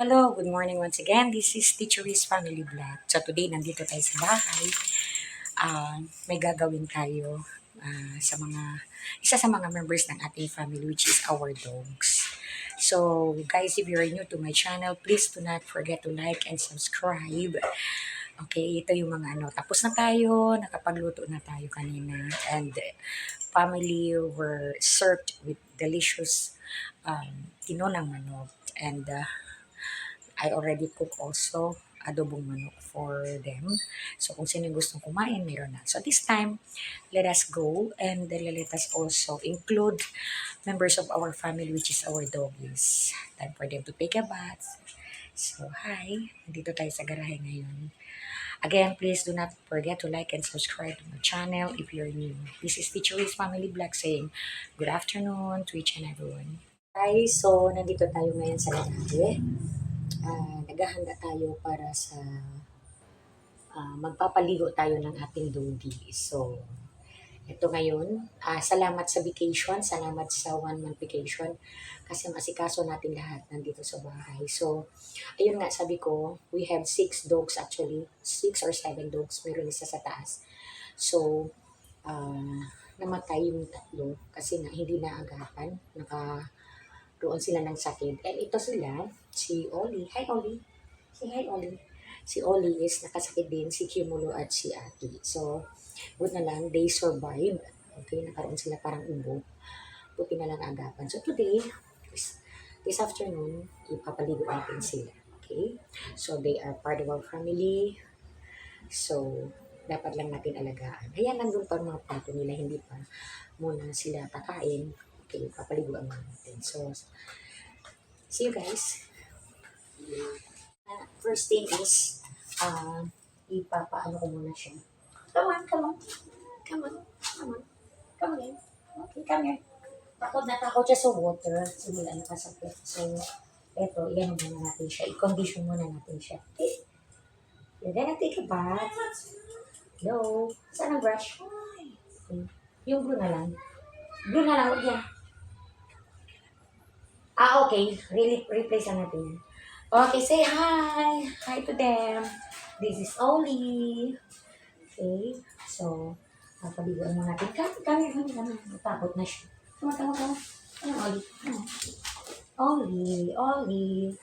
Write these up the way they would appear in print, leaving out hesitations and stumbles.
Hello, good morning once again. This is Teacher Riz Family Vlog. So today, nandito tayo sa bahay. May gagawin tayo isa sa mga members ng ating family, which is our dogs. So guys, if you're new to my channel, please do not forget to like and subscribe. Okay, ito yung mga tapos na tayo, nakapagluto na tayo kanina. And family were served with delicious tinonang manok. And I already cook also adobong manok for them. So kung sino yung gustong kumain, meron na. So this time, let us go and let us also include members of our family, which is our doggies. Time for them to take a bath. So hi, nandito tayo sa garahe ngayon. Again, please do not forget to like and subscribe to my channel if you're new. This is Teacher Riz Family Vlog saying good afternoon to each and everyone. Guys, so nandito tayo ngayon sa garahe. Naghahanda tayo para sa magpapaligo tayo ng ating doggy. So, ito ngayon, salamat sa vacation, salamat sa 1 month vacation kasi masikaso natin lahat nandito sa bahay. So, ayun nga sabi ko, we have 6 dogs actually, 6 or 7 dogs, meron isa sa taas. So, namatay yung 3 kasi nga hindi naagapan, nakaroon sila ng sakit. And ito sila, si Oli. Hi Oli. Say hi Oli. Si Oli is nakasakit din, si Kimulo at si Aki. So, buti na lang, they survived. Okay, nakaroon sila parang ubo. Buti na lang agapan. So, today, this afternoon, ipapaligo natin sila. Okay? So, they are part of our family. So, dapat lang natin alagaan. Ayan, nandun pa mga plato nila, hindi pa muna sila kakain. Okay, papaliguan natin. So, see you guys. First thing is, ipapaano ko muna siya. Come on. Come on. Okay, come here. Takot siya sa water. Simula nakasakit. So, eto, iyan muna natin siya. I-condition muna natin siya. Okay? You're gonna take a bath. Hello? Saan ang brush? Okay. Yung blue na lang. Blue na lang, huwag yan. Okay. Replace na natin. Okay, say hi. Hi to them. This is Oli. Okay, so, papaliguan mo natin. Kami. Natakot na siya. Tama. Ano, Oli? Oli.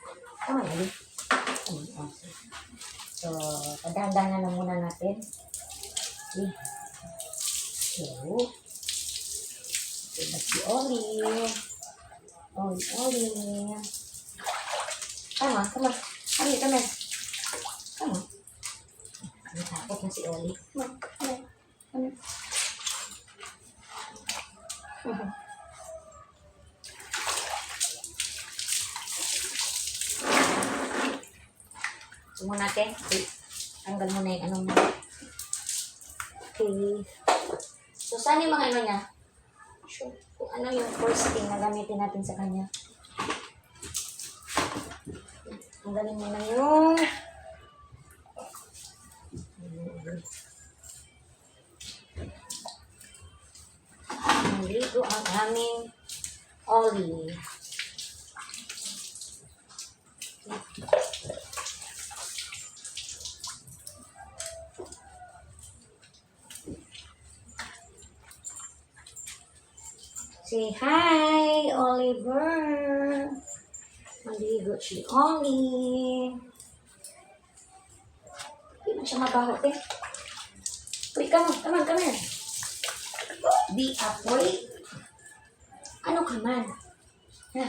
Come on, Oli. Okay. So, padahan-dahan na lang muna natin. Okay. So, diba si Oli? Oli. Come on. Oli, come here. Come on. Natakot na si Oli. Come on. Sumo natin. Okay. Tanggal mo na yung ano mo. Okay. So, saan yung mga ano niya? Sure. Kung ano yung first thing na gamitin natin sa kanya. Tanggalin mo na yung naligo ang aming Oli. Say hi, Oliver. Maligo si Oli. Hindi na siya mabaho, eh. Wait, come here. Be afraid. Ano ka man? Ha?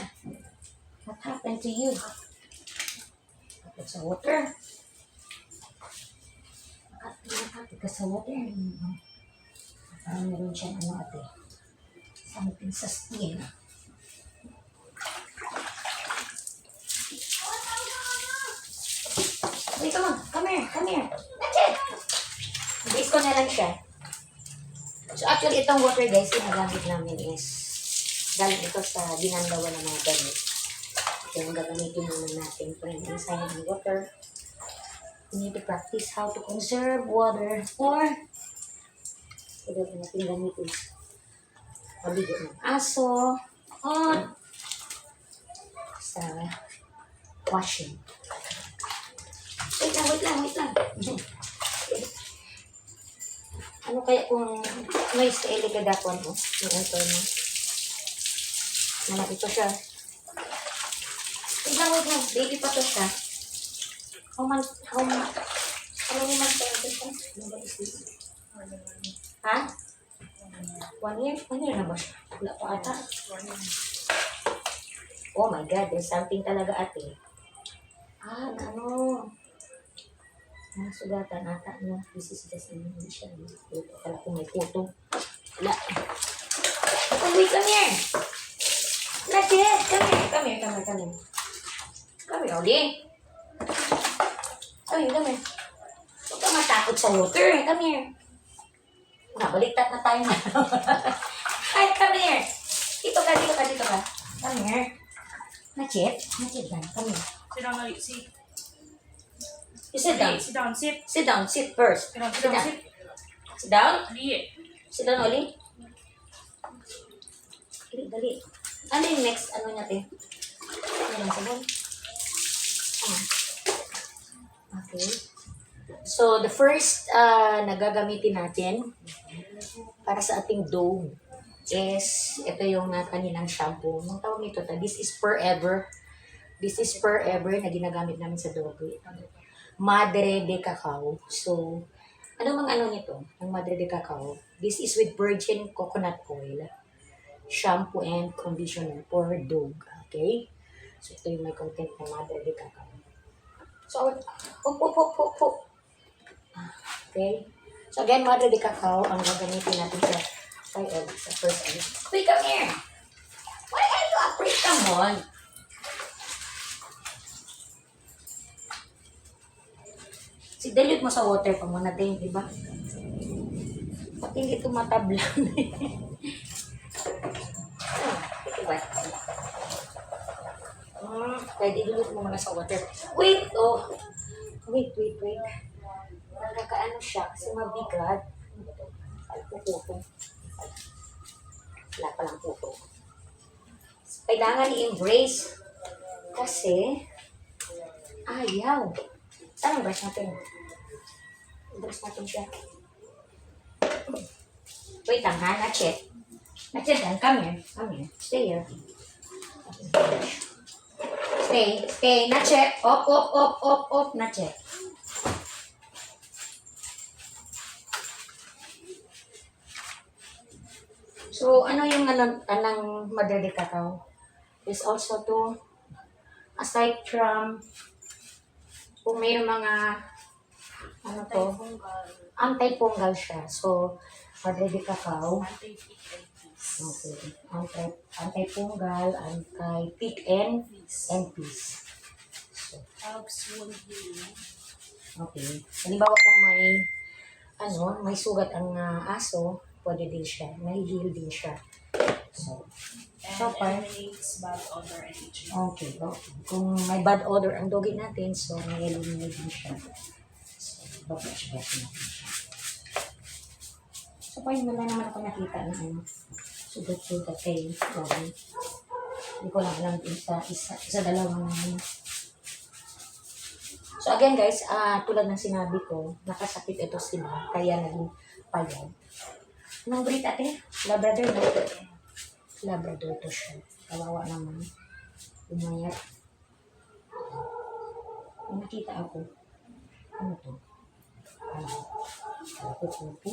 What happened to you? Kapit sa water. Kapit ka sa water. Parang meron siya ate. Something sa skin. Wait, come here. That's it. Base ko na lang siya. So actually, itong water guys, ginagamit namin is galing ito sa binandawan ng mga gamit. So, yung gagamitin muna natin for inside ng water. We need to practice how to conserve water or pwede natin gamitin pabigo ng aso o sa washing. Wait lang. Ano kaya kung may style ka dakon mo? Yung enter mo. Malaki pa siya. Wait lang. Baby pa to siya. How many months pa ito siya? What is this? Ha? 1 year? 1 year na ba siya? Wala pa ata. Oh my God, there's something talaga ate. Ano? Sugatan ata, no? This is just hindi siya. Akala ko may photo. Wala. Oh, wait, come here. Not yet. Come here. Come here, Oli. Come here. Huwag ka matakot sa water. Come here. Baliktad na tayo na. Ay, come here. Dito ka. Come here. Not yet. Come here. Sit down, Oli. Sit. You sit down. Sit down. Sit. Sit down. Sit first. Sit down. Sit down. Sit. Sit down. Ali. Sit down, Oli. Dali. Ano yung next? Ano natin? Ano lang sabon? Okay. So, the first na gagamitin natin para sa ating dome is ito yung kaninang shampoo. Ang tawag nito, this is Forever. This is Forever na ginagamit namin sa doggy. Madre de Cacao. So, ano nito? Ang Madre de Cacao. This is with virgin coconut oil, shampoo and conditioner for dog. Okay? So, ito yung may content ng Madre de Cacao. So, okay? So, again, Madre de Cacao ang gagamitin natin sa first end. Wait, come here! Why are you afraid? Come on! Dilute mo sa water pa muna din, di ba? Pati hindi tumatablan. Ito ba? Kaya dilute mo muna sa water. Wait. Nagkakaano siya kasi mabigat. Ay, puto. Wala palang puto. Kailangan i-embrace kasi ayaw. Saan ang brush natin? Brush natin siya. Wait lang ha, na-check. Na-check. Come here. Stay here. Stay. Na-check. Op. Na-check. So, ano yung anang Madre de Cacao? Is also to, aside from kung may mga anti-fungal siya. So, Madre de Cacao. Okay. Anti-fungal, anti-tick and peas. So, Helps wound healing. okay. Halimbawa kung may sugat ang aso, pwede din siya. May-heal din siya. So far, eliminates bad odor and itching. okay. Kung may bad odor ang doggy natin, so may eliminate din siya. So, babash natin siya. So, paano wala naman ako nakita ng sugat-sugat kay doggy. Hindi ko lang alam isa dalawang naman. So, again guys, tulad ng sinabi ko, nakasakit ito sila, kaya naging payag. Anong breed ate? Labrador na ito. Labrador to siya. Kawawa naman. Umayat. May nakita ako. Ano to? Kukupo.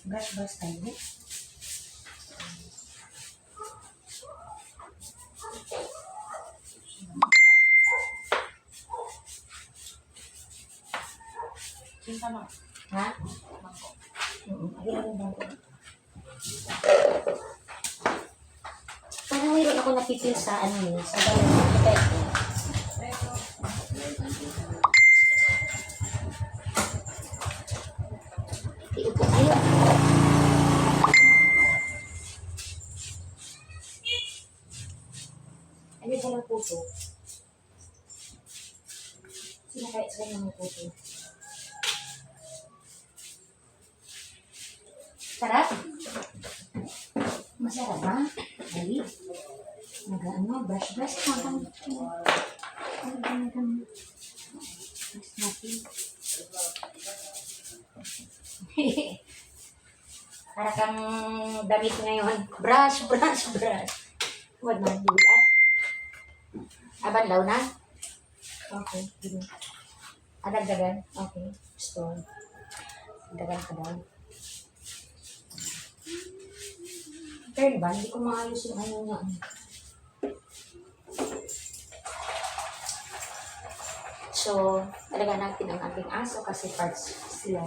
Brush tayo. Cinta mo. Ha? Mangko. Ayun lang ko. Parang mayroon ako napipil sa sa dalawang kapit. Iupo kayo. Ano ba ng puto? Sino kaya sa ng puto? Sarap? Masarap ba? Dali. Ano, brush natin. Brush natin. Para kang damit ngayon. Brush. Huwag na, dilat. Abanlaw na? Okay, sige. Dagdagan? Okay. Stone. Dagdagan ka daw. Turn ba? Hindi ko maayos yung ano nga. So, talaga natin ang ating aso kasi parts sila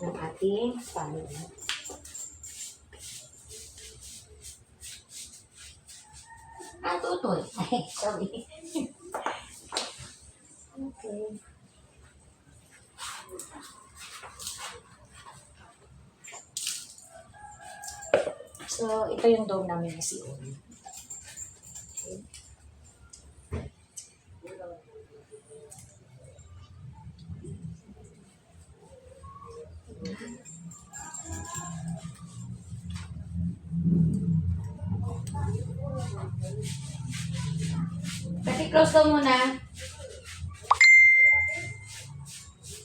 ng ating family. Tutoy. Ay, sorry. Okay. So, ito yung dome namin na si Oli. Okay. Pati-close daw muna.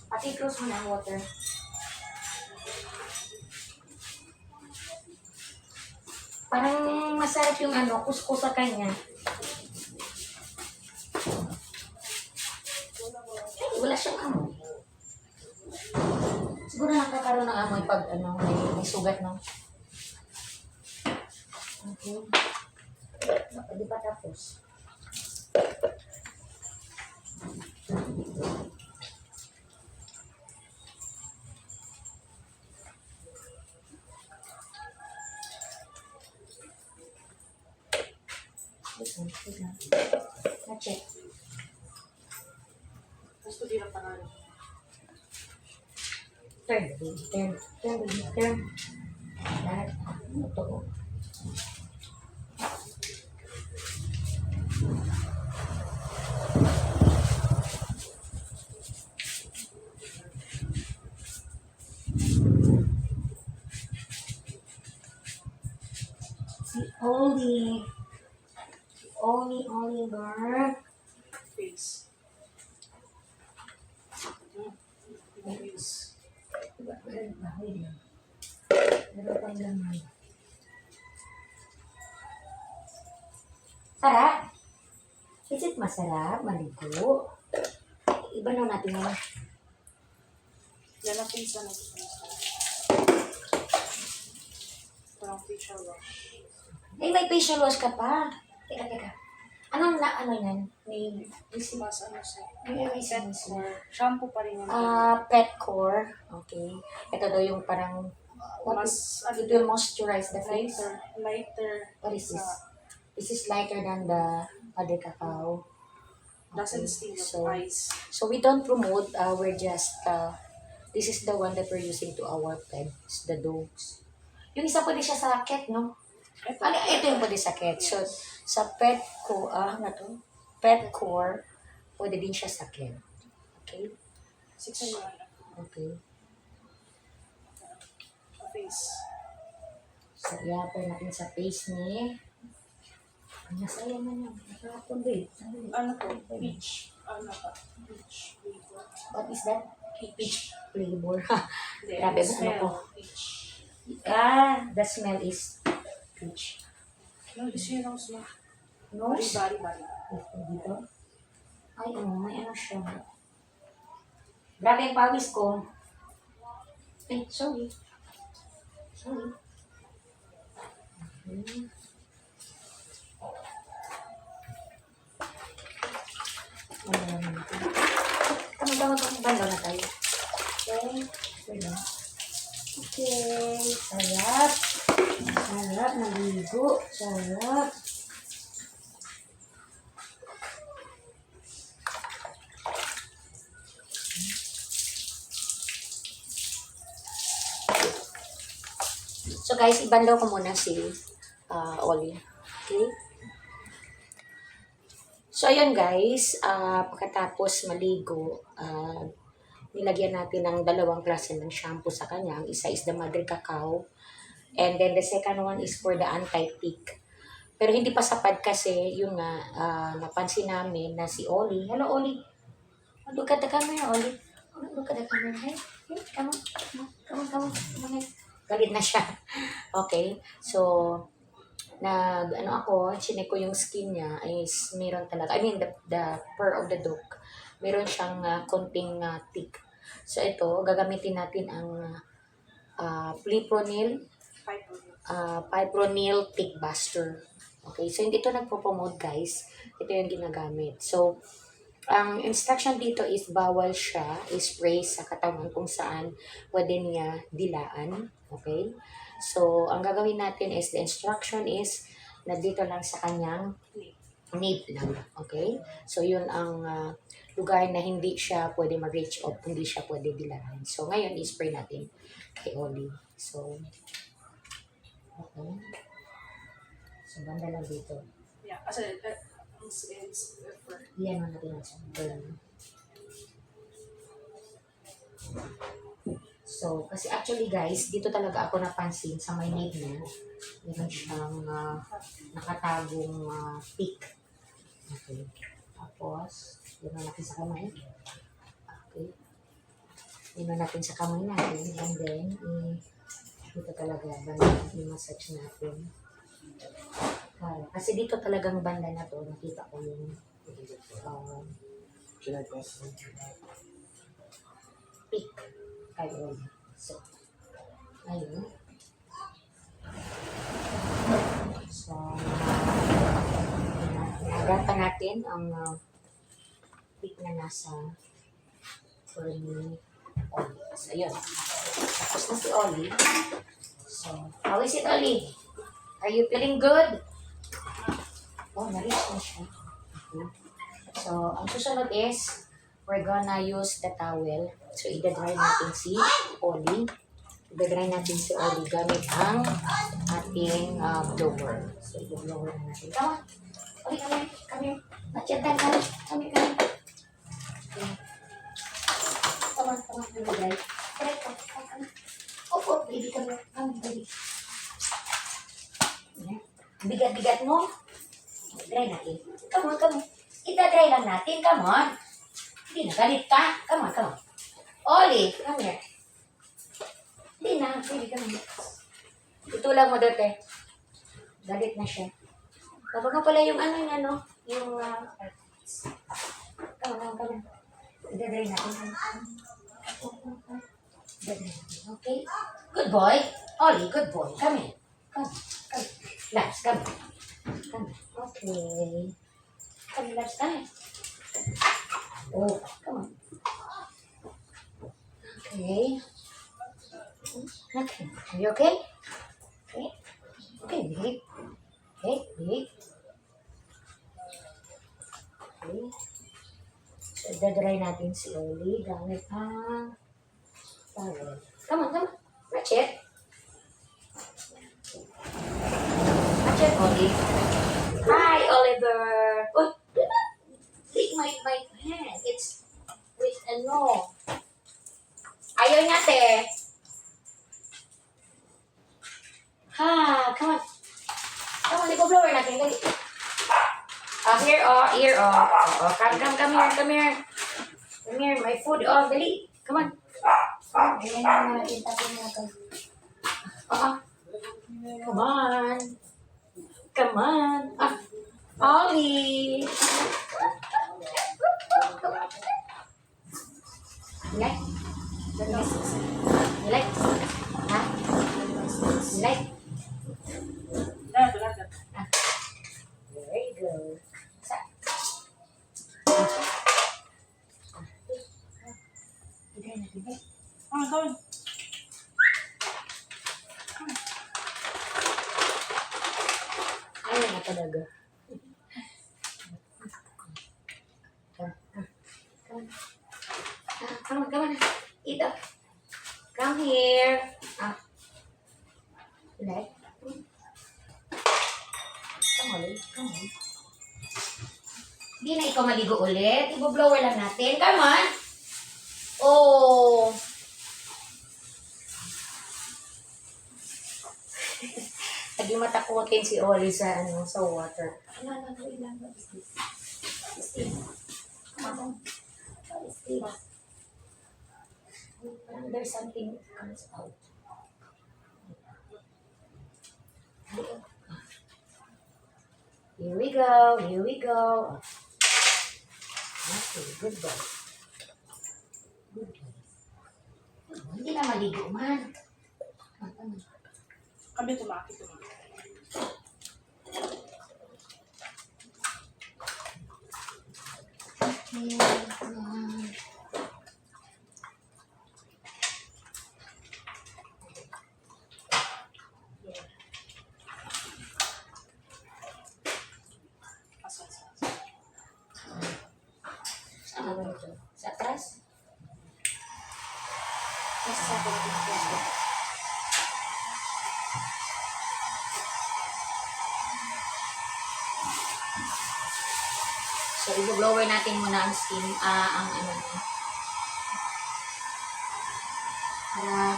Pati-close muna ang water. Parang masarap yung ano, kusko sa kanya. Wala siyang amoy. Siguro nakakaroon ng amoy pag ano, may sugat, no? Okay. Di pa tapos. Wait lang. Na-check. Gusto din ang pangalan. Turn. Lahat. Ano to? Si Oliver. Face. Face. Meron pang laman. Sarap. Is it masarap? Maligo. Iba na natin yun. Yan ang face na natin. Parang facial wash. Eh, may facial wash ka pa. Teka. Anong na, ano yan? May, Mas ano siya. may Set essence na. or shampoo pa rin yung Pet core. Okay. Ito daw yung parang, mas it will moisturize the face. lighter. What is this? This is lighter than the other cacao. Doesn't sting so, your eyes. So we don't promote, we're just, this is the one that we're using to our pets, the dogs. Yung isa pwede siya sa cat, no? Ito yung pwede sa cat. So, sa pet ko, pet core, pwede din siya sa cat. Okay? 600 Okay. face. So, i-apply natin sa face ni. Nasaya na yan. Nakapon din. Ano to? Peach. Ano pa? Peach flavor. What is that? Peach. Flavor. Hindi, Grabe, ang ano smell. ko? Peach. The smell is peach. No, this yun ang smell. Nose? Bari. Dito? Ay, may ano siya. Grabe ang pawis ko. Ay, sorry. Okay. Tama-tama bandaw na tayo. Okay. Sarap. Naligo. Sarap. So guys, ibandaw ko muna si Oli. Okay? So ayun guys, pagkatapos maligo, nilagyan natin ng dalawang klase ng shampoo sa kanya. Ang isa is the Madre Cacao. And then the second one is for the anti-tick. Pero hindi pa sapat kasi, yun nga, napansin namin na si Oli. Hello, Oli. Look at the camera, Oli. Look at the camera. Hey, hey, come on. Come on, come on. Come on. Galit na siya. Okay. So, ano ako, chinek ko yung skin niya is meron talaga, I mean, the fur of the dog, meron siyang konting tick. So, ito, gagamitin natin ang Fipronil, Fipronil Tick Buster. Okay, so hindi ito nagpo-promote guys. Ito yung ginagamit. So, ang instruction dito is bawal siya spray sa katawan kung saan pwede niya dilaan. Okay? So, ang gagawin natin is, the instruction is, na dito lang sa kanyang nape lang. Okay? So, yun ang lugar na hindi siya pwede mag-reach up, hindi siya pwede dilaan. So, ngayon, spray natin kay Oli. So, okay. So, banda lang dito. Yeah, kasi it's for Iyan mo natin ang burn. So, kasi actually guys, dito talaga ako napansin sa may nape niya. Meron siyang nakatagong pick. Okay. Tapos, yun natin sa kamay. Okay. Yun natin sa kamay natin. And then, dito talaga, banda, i-massage natin. Kasi dito talagang banda na to, nakita ko yung pick kay Oli. So, ayun. So, nagatan natin ang pick na nasa for ni Oli. So, ayun. Tapos na si Oli. So, how is it, Oli? Are you feeling good? Oh, na-reach na siya. Okay. So, ang susunod is, we're gonna use the towel. So, i-dry natin si Oli. I-dry natin si Oli gamit ang ating blower. So, i-blower na natin. Come on. Oli, come here. Come here. Matyadan ka. Come here, come here. Okay. Come on, come on. Dry. Correct. Come on. Oh, baby, come here. Come on, baby. Bigat-bigat mo. Dry natin. Come on, come on. Ita-dry lang natin. Come on. Hindi na, galit ka. Come on, come on. Oli, come here. Hindi na, baby, come here. Itulang mo doon, eh. Galit na siya. Kapag pala yung yung, come on, come on. Ita-dry natin. Ita-dry natin, okay? Good boy. Oli, good boy. Come here. Come, come. Last, come. Come. Okay. Come, last time. Oh, come on. Okay. Okay. Are you okay? Okay. Okay, babe. Okay, babe. Okay. So, dadry natin si Oli gamit ang towel. Come on, come on. Match it. Match it, Oli. Hi, Oliver. Oh, take my hand. It's with Ayaw niya, te. Ha, come on. Come on, blower natin. Dali. Here, here, come here, come here. Come here, my food, dali. Come on. Ayan na natin, tapos natin. Come on. Come on. Ollie. You like? You like? Huh? You like? Very good. Come on. Ayaw na talaga. Come on. Eat up. Come here. Like. Come on. Hindi na ikaw maligo ulit. Ibo-blower lang natin. Come on. Oh. Lagi matakutin si Oli sa ano sa water. Ano, ilan ba? Steve. Ano? Steve. Parang there's something comes out. Here we go. Here we go. Okay, good boy. Good boy. Hindi na maligo man. Kami tumakit. Saan ba ito? Sa atras? Nasa sa So, i-blower natin muna ang steam, ang ano niya. Para,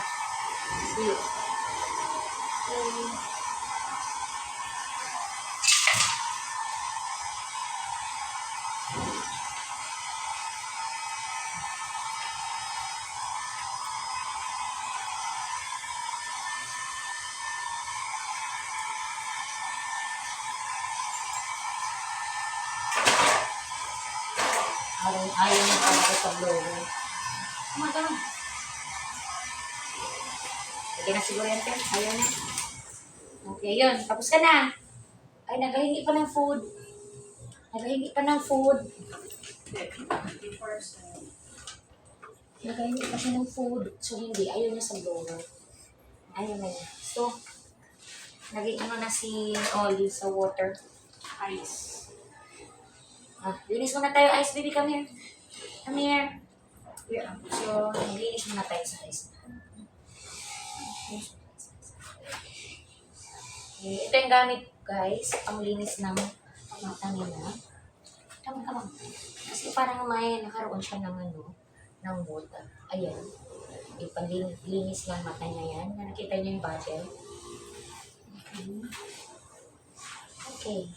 see. Okay. Ayaw niya pala ko sa blower. Come on, come on. Pwede na siguro yan, Tim. Ayaw niya. Okay, yun. Tapos ka na. Ay, naghahingi pa ng food. Naghahingi pa ng food. Naghahingi pa siya ng food. So, hindi. Ayaw niya sa blower. Ayaw na niya. So, naging ano na si Oli sa water. ice. Linis muna tayo. Ice, baby. Come here. Come here. Here. So, linis muna tayo sa ice. Okay. Ito yung gamit, guys. Panglinis ng mata nila. Come on. Kasi parang may nakaroon siya ng ano, ng water. Ayan. Ipanlinis ng mata niya yan. Nakita niyo yung bottle. Okay.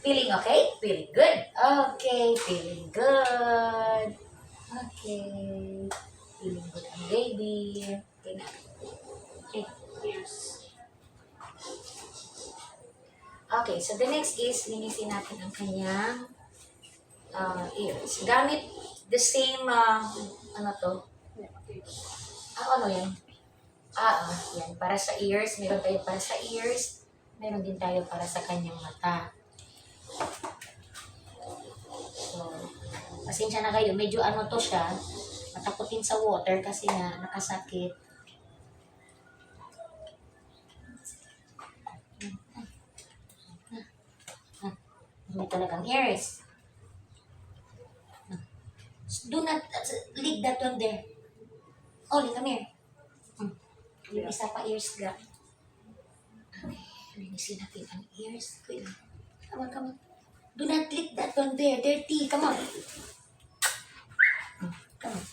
Feeling okay? Feeling good? Okay, feeling good. Okay. Feeling good ang baby. Okay na. Okay. Yes. Okay, so the next is, linisin natin ang kanyang ears. Gamit the same, ano to? Ano yan? Yan. Para sa ears, meron tayo para sa ears. Meron din tayo para sa kanyang mata. So, pasensya na kayo. Medyo ano to siya. Matakutin sa water kasi nga nakasakit. Hindi talagang ears. Do not leave that one there. Oli, come here. Yung isa pa ears ga. Okay. Linisin natin ang ears. Good. Come on. Do not lick that one there. Dirty. Come on. Come on.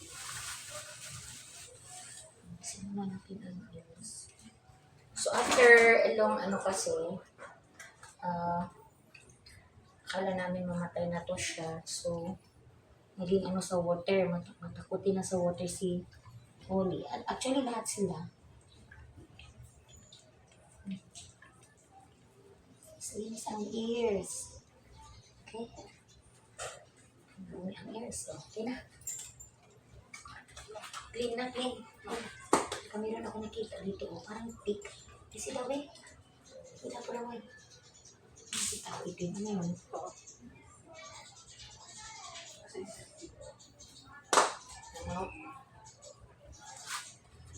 Linisin naman natin ang ears. So, after a long kasi, akala namin mamatay na to siya. So, naging sa water. Matakutin na sa water si Oli. Actually, lahat sila. Linis ang ears. Okay? Linis ang ears. Okay na. Clean na, clean. Meron ako nakita dito. Parang thick. Kasi daw eh. Kita po naman. Nakita ko ito. Ano yun?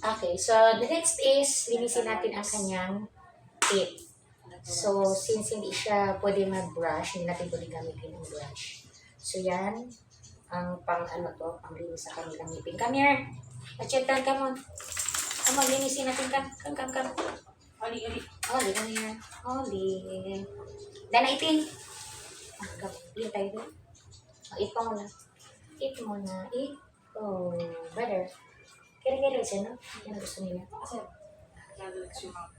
Okay, so the next is linisin natin ang kanyang teeth. So, since hindi siya pwede mag-brush, hindi natin pwede gamitin ang brush. So, yan. Ang pang linis sa kanilang ngipin. Come here. Pachetan, come on. Come on, linisin natin. Come. Ali. Oli, come here. Oli. Dana, itin. Come. Iyan tayo doon. Eat pa muna. Eat muna. Eat. Oh, brother. Kira-kira siya, no? Yan ang gusto nila. Relax yung mga.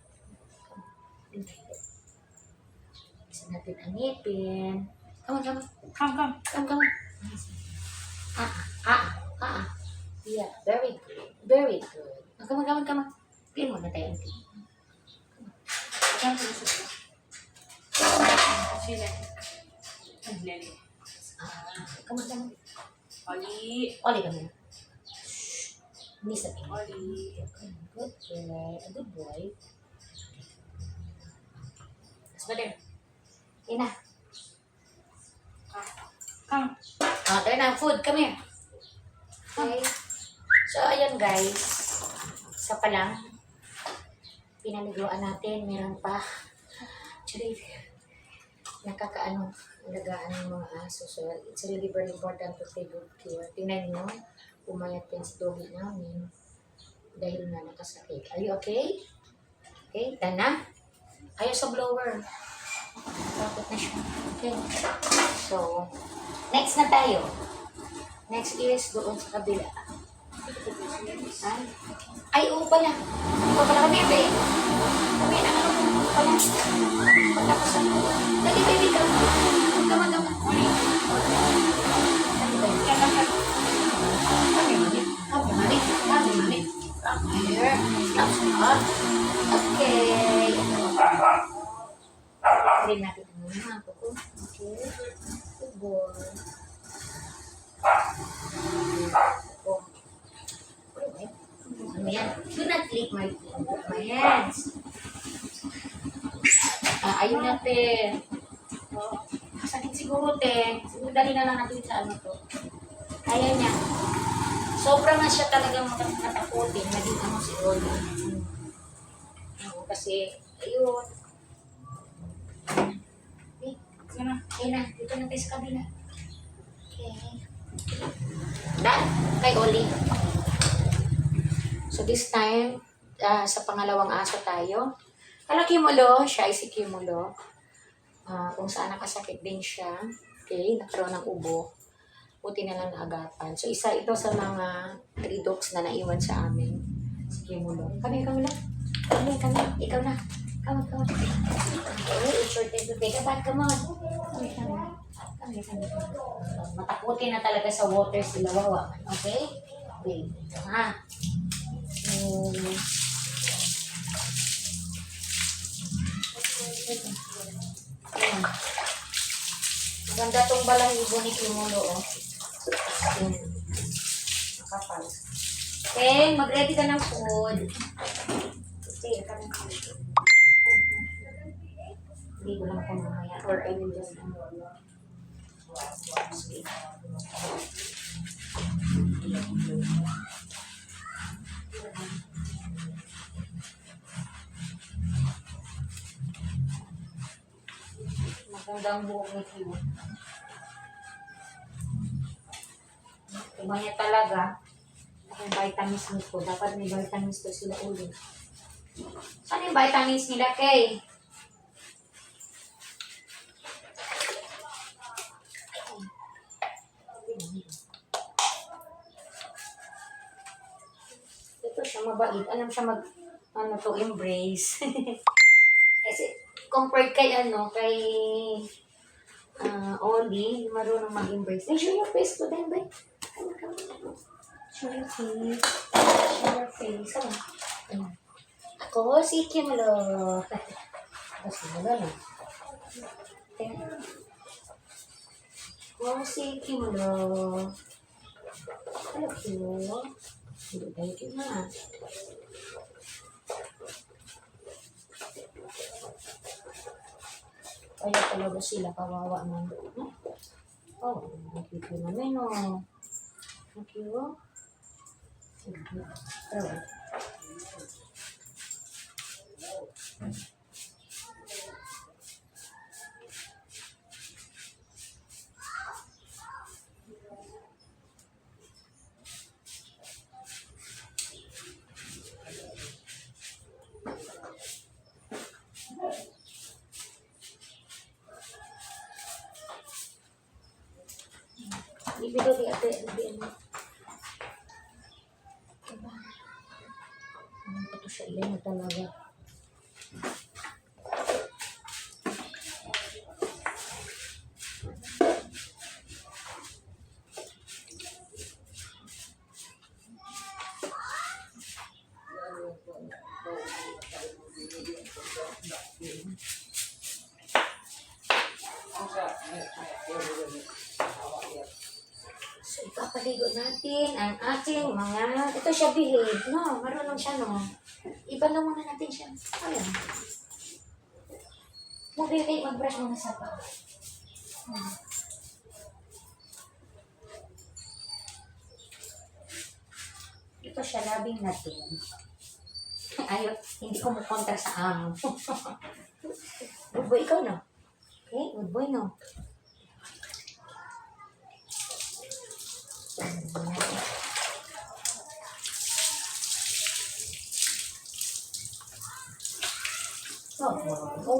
Isa natin ang ngipin. Come on, come on. Come, come. Come, come on. Ah, ah, ah, ah. Yeah, very good. Very good. Come on, come on, come on. Clean mo na tayo. Come to the sofa. Sila. Lele. Come on, come on. Oli. Oli ka muna. Hindi sabihin. Oli. Good boy. A good boy. Mas better. Okay na. Come. Tayo na. Food. Come here. Okay. So, ayun guys. Isa pa lang. Pinaliguan natin. Meron pa. Actually, nakakaano. Alagaan ng mga aso. So, it's really very important to take good care. Tingnan nyo. Pumayat yan si doggy namin. Dahil nga nakasakit. Are you okay? Okay, done na? Ayaw sa blower. Bakit na siya? Okay. So, next na tayo. Next is doon sa kabila. Ay, oo pala. Oo pala kami, babe. Kami na ano pala. Pagkakos sa dali, baby, ka. Tama. Here. Okay. Rin natin ang mga ako. Okay. Good boy. Oh. Ano yan? Do not lick my hands. Ayun natin. Masakit siguro, te. Siguro dali na lang natin sa ano to. Kaya niya. Sobra na siya talagang matakutin. Naging ano si Oli. Kasi, ayun. Okay. Okay na. Dito na tayo sa kabila. Okay. Done. Kay Oli. So this time, sa pangalawang aso tayo. Kala Kimulo, siya ay si Kimulo. Kung saan nakasakit din siya. Okay, nagkaroon ng ubo. Buti na lang naagapan. So isa ito sa mga 3 dogs na naiwan sa amin. Si Kimulo. Kami lang. Kami. Ikaw na. Come on. Okay, it's your time to take a bath. Come on. Kami. Matakutin na talaga sa water sila. Wawa. Okay? Wait. Ha? Ayan. Maganda tong balahibo ni Kimulo, oh. Makapal. Okay, mag-ready ka ng food. Okay, ka ng food. Hindi ko lang kung mamaya. Or I will just... Okay. Magandang buhok ni Kiyo. Kumanya talaga. Yung vitamins nito. Dapat may vitamins to sila ulit. Saan yung vitamins nila, Kay? Ito siya mabait. Alam siya embrace. Kasi, compared kay Oli, marunong mag-embrace. Hey, show your face to them, babe. Come on. Show your face. Come on. Ako, si Kimulo. Ako, si Kimulo na. Ako, si Kimulo. Hello, Kimulo. Hindi tayo na. Kaya talaga sila kawawa man. Oh, nakikita namin, oh. Thank you. Oh. Ibigay di ate, ano. Diba? Ano pa to Sila na talaga. So, ipapaligo natin ang ating mga... Ito siya behave, no? Marunong siya, no? Iba na muna natin siya. Ayan. Mag-brush muna sa pa. Ito siya, labing natin. Ayaw, hindi ko mukontra sa amo. Good boy, ikaw, no? Okay, good boy, no? Oh,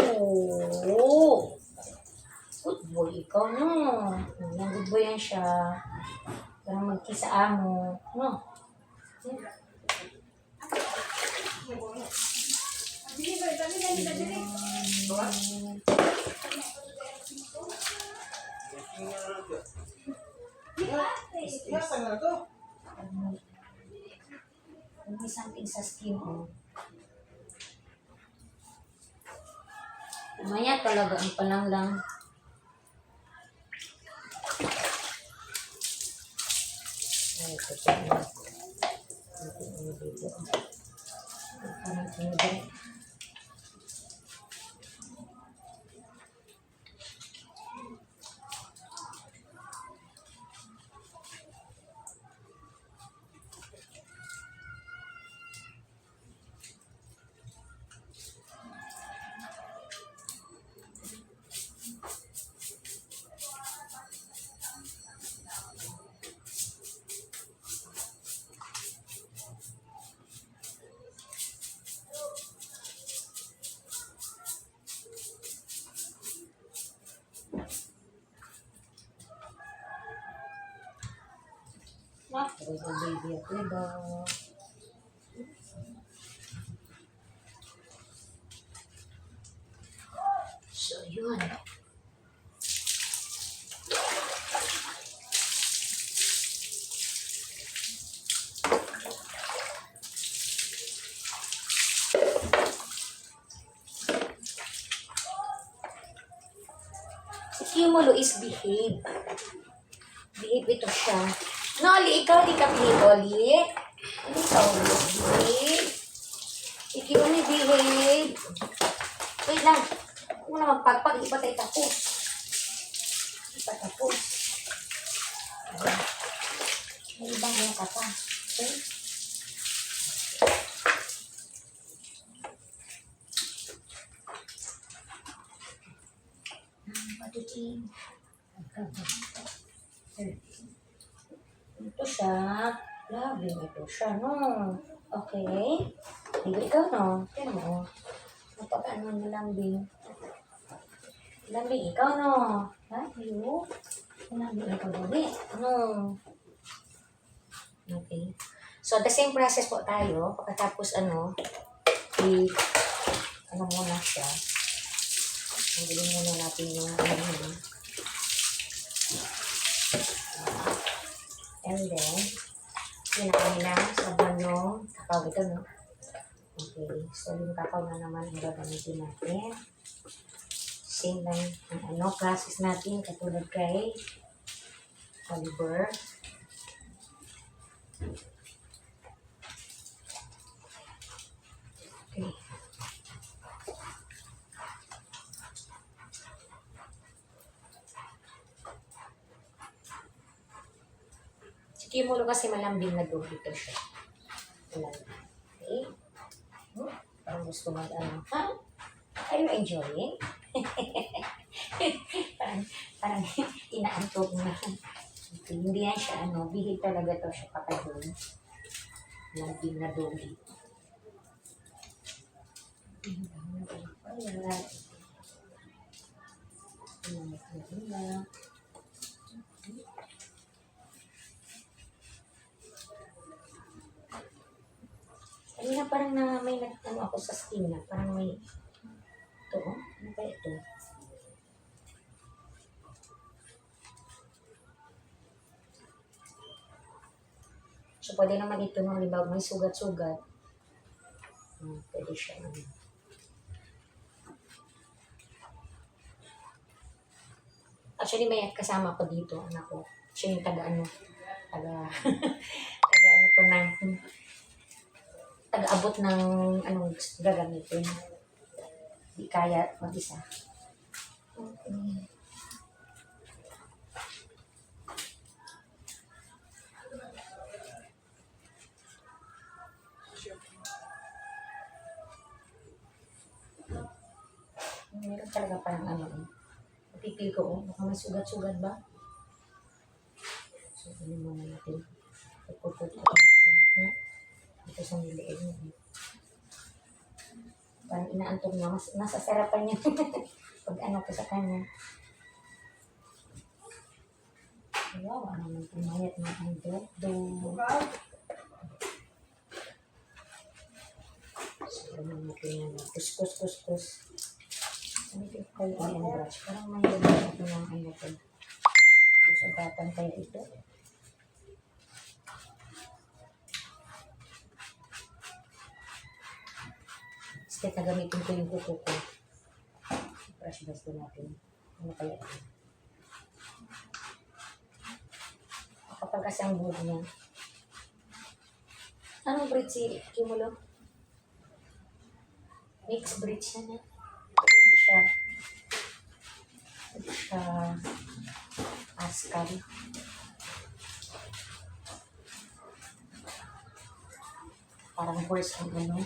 good boy, ikaw, no? Yan, good boy yan siya. Parang magkisa amo, no? May something sa skin mo. Mamaya talaga ang palang lang. Ay, ito pa na. Ito dito. Parang tingin. Ako, baby ako ba? So, yun. Si Kimulo is behave. Behave ito siya. No, Oli, ikaw di ka behave, Oli. Ano ikaw, Oli? Behave. Ikaw ni behave. Wait lang. Huwag mo na magpagpag. Iba tayo tapos. Iba tapos. May ibang yung kata. Okay? Patutin. Ito siya. Labing ito siya, no? Okay. Hindi ikaw, no? Kaya mo. Napag-ano na lambing. Lambing ikaw, no? Ha? You? Lambing ikaw, dali. No. Okay. So, the same process po tayo. Pagkatapos, ano muna siya. Tanggalin muna natin yung ano. And then, pinakain na sa banong kakao ito, no? Okay. So, yung kakao na naman ang gagamitin natin. Same lang ang process natin katulad kay Oliver. Okay. Si Kimulo kasi malambing na doon dito siya. Malambing. Okay? Parang gusto mag-ano. Ha? Are you enjoying? parang inaantok na. Okay, hindi yan siya, bihig talaga to siya pakadun. Lambing na doon dito. Kanina parang na may nag-ano ako sa skin na parang may ito, oh. Ano kaya ito? So, pwede naman ito no, halimbawa may sugat-sugat. Pwede siya. Actually, may kasama ko dito, anak ko. Siya yung taga-ano, taga-ano to ng, taga-abot ng anong gagamitin. Di kaya mag-isa. Okay. Meron talaga parang ano, napipil ko, oh, baka may sugat-sugat ba? So, ano muna natin. Ipuput ko natin. Ito sa niliin mo. Parang inaantog na. Mas nasasarapan niya. Pag ano ko sa kanya. Wow, ano naman pumayat na ang do. So, ano natin yan. Kus. Ano ito kayo ang brush? Parang may gagawin ito ng ano ko. Sugatan kaya ito. Kasi nagamitin ko yung kuko ko. Brush ko natin. Ano kaya ito? Kapag kasi ang buhok niya. Anong breed si Kimulo? Mixed breed siya na. Hindi siya Askal. Parang horse ang ano.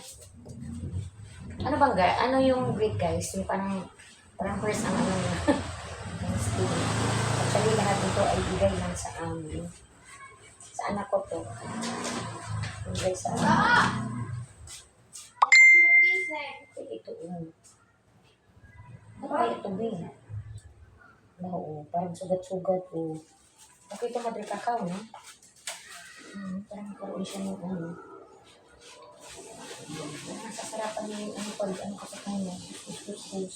Ano bang ano yung breed guys? Yung parang horse ang ano niya. Ang skin. Actually lahat ito ay bigay lang sa amin. Sa anak ko to. Bigay sa amin. Ito yun. Ano kaya ito ba yun? Oo, parang sugat-sugat o. Okay ito madre kakao, no? Parang karoon siya ng ano. Nasasarapan niya yung ano pag ano ka sa kanya. Kus.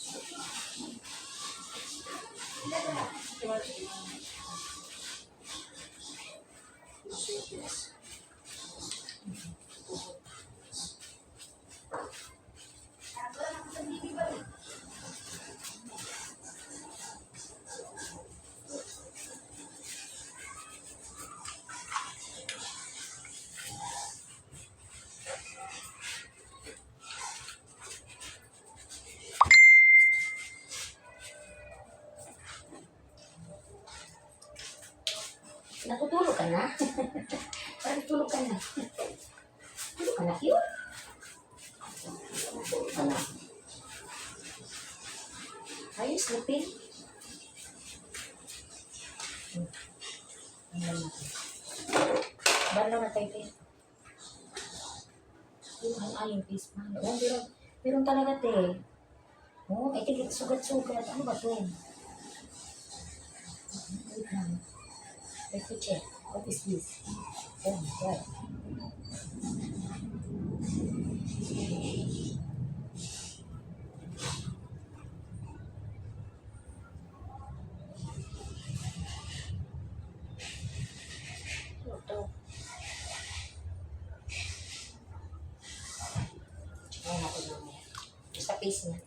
Natutulog ka na? Parang tulog ka na. Tulog ka na, cute? Tulog ka na. Are you sleeping? Balo na tayo kayo. Yung face man. Oh, meron talaga te. Oh, ito sugat-sugat. Ano ba to? Wait lang. Let's check. What is this? Oh my God. Ito. Ayan natin mamaya. Sa face niya.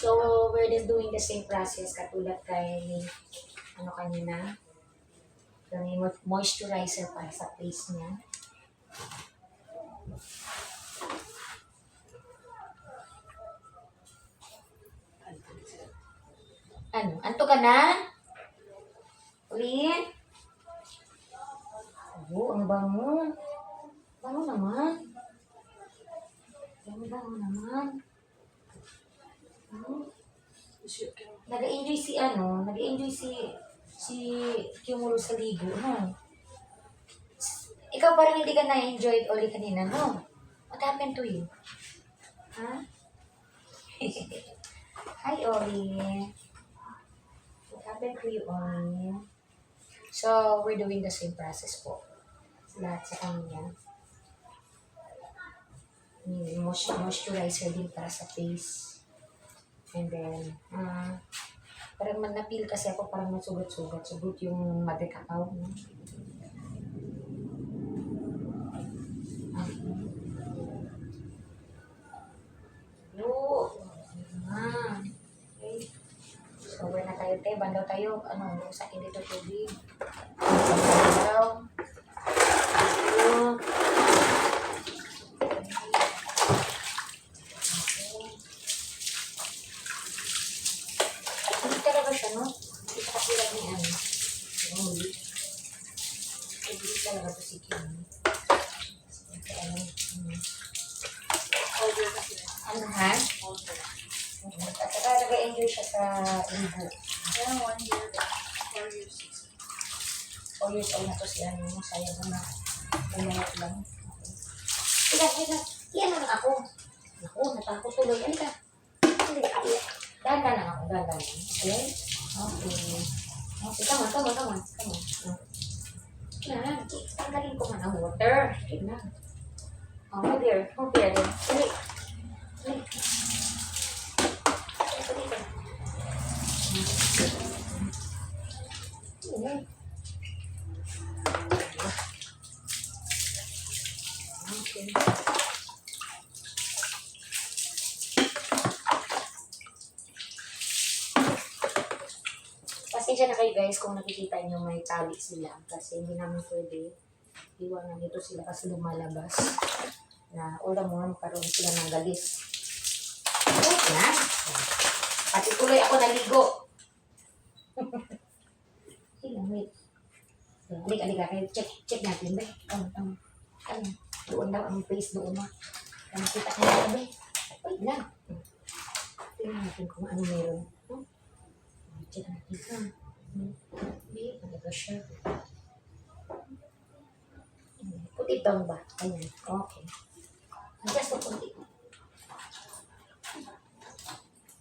So, we're then doing the same process katulad kay ano kanina. Yung moisturizer para sa face niya. Ano? Anto ka na? Ulit? Oo, ang bango. Bango naman. Bango naman. Nag-enjoy si Kimulo sa ligo, no? Ikaw parang hindi ka na-enjoy ulit kanina, no? What happened to you? Ha? Hi, Oli. What happened to you, Oli? So, we're doing the same process po. Lahat sa kanya. Moisturizer din para sa face. And then, parang na-feel kasi ako parang masugat-sugat. Sugot yung mother cacao. No? Okay. So, we're na tayo, te. Bandaw tayo. Sa akin dito tubig. Bandaw. Hindi talaga siya, no? Hindi siya katulad ni ano. Hindi talaga ito si Kim. Order kasi. Ano, ha? Order. At saka nag-enjoy siya sa libo. Kaya 1 year, 4 years, 6. 4 years old na to si ano, sayang na umayat lang. Sige. Iyan na lang ako. Naku, natakot tuloy. Ano ka? Sige, dahan lang ako, dahan. Okay? Okay. Okay, come on. Yan, tanggalin ko man ang water. Sige na. Move here. Sige. Okay. Pasensya na kayo guys kung nakikita nyo may tali sila kasi hindi namin pwede iwanan dito sila kasi lumalabas na ulam mo magkaroon sila ng galis. Wait na. Pati tuloy ako naligo. Wait. Halika. Check natin ba? Ano? Doon daw ang face doon mo. Nakita ka na ba? Wait lang. Tingnan natin kung ano meron. Check natin. Hindi, talaga siya. Puti down ba? Ayan. Okay. Just a puti.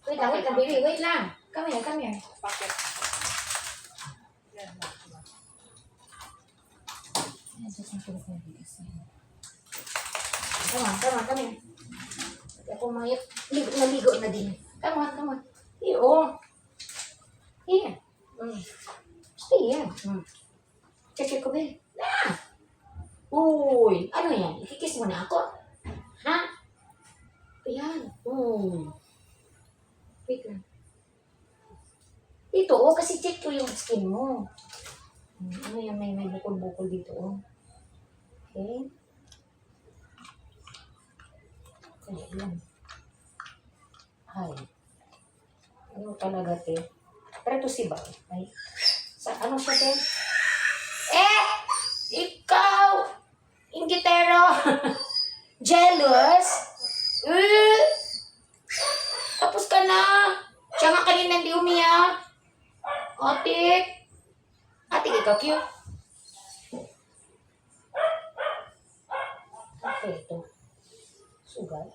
Wait lang, baby. Wait lang. Come here. Packet. Yan. Come here. Ako naligo na din. Come on. Iyo. Here. Stay here. Check ko ba? Na! Uy! Ano yan? Ikikiss mo na ako? Ha? Ayan. Wait lang. Dito, kasi check ko yung skin mo. Ano yan? May bukol-bukol dito, Okay? Kaya yan. Ay. Ano talaga, te? Pero ito si Ba. Ay. Ano siya, te? Ikaw! Ingitero! Jealous? Tapos ka na. Siya nga kanina hindi umiyak. Ate, ikaw cute. Okay, ito. Sugal.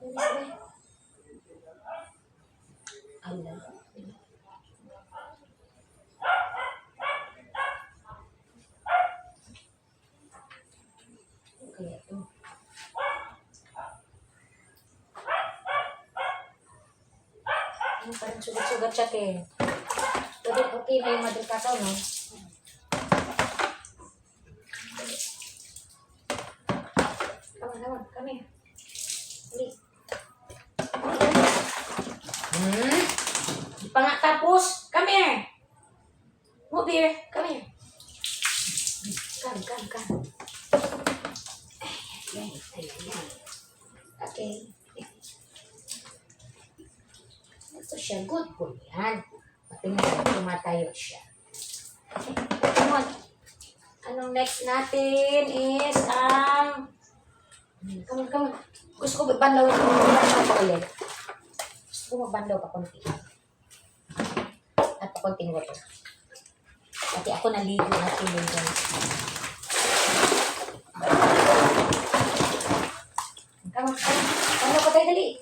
Hindi ba? Ala. Okay, ito. Parang sugat-sugat siya, te. Pero okay na yung mother cacao, no? Come here. Di pa nga tapos. Come here. Move here. Come here. Come. Ayan. Okay. Ito siya. Good po yan. Tingnan, tumatayo siya. Come on. Anong next natin is come on. Gusto ko banlawin pa ulit. Gusto ko magbanlaw pa konti. At pa konting water. Pati ako naligo na tuloy guys. Come on. Banlaw pa tayo, dali.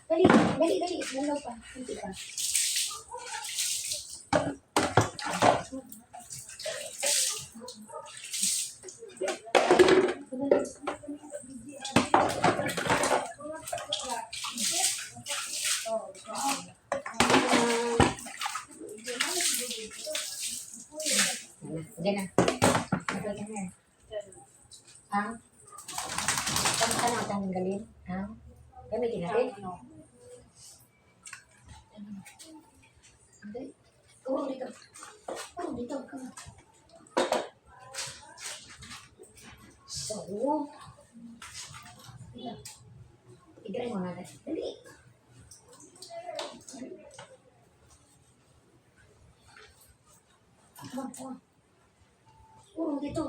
Banlaw pa. Hindi pa. boy, come here. 10. Ang? Kamusta na tanggalin? Ang? Gamitin natin? No. Hindi. Oo, dito. Oo, dito. Come on. So, igray mo natin. Dali. Come on, come on. Oo, dito.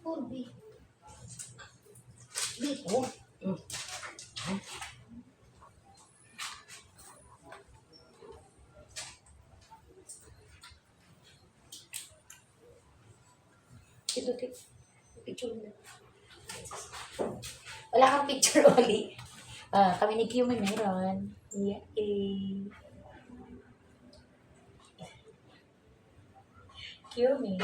Oo, dito. Dito. Dito, dito. Picture mo. Wala kang picture, Oli. Kami ni Q may meron. Yeah, eh. Q me.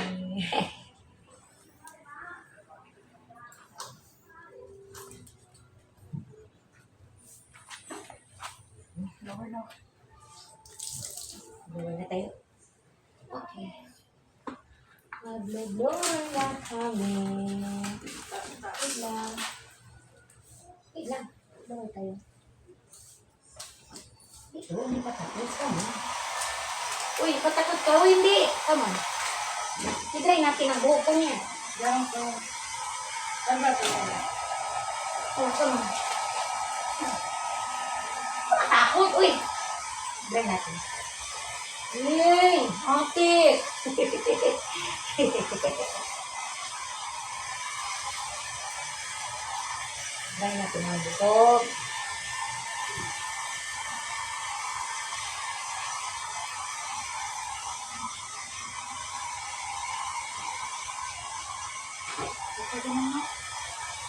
Lower na. Lower na tayo. Okay. Mag-lower na kami. Wait lang. Wait lang. Lower tayo. Ito, hindi pa tapos. Come on. Uy, patakot ka. Uy, hindi. Come on. Tigray natin ang buhok ko niya. Diyan ko. Saan ba ito? Oh, come on. Patakot. Uy. Tigray natin. Yay! Ate! Tigray natin ang buhok.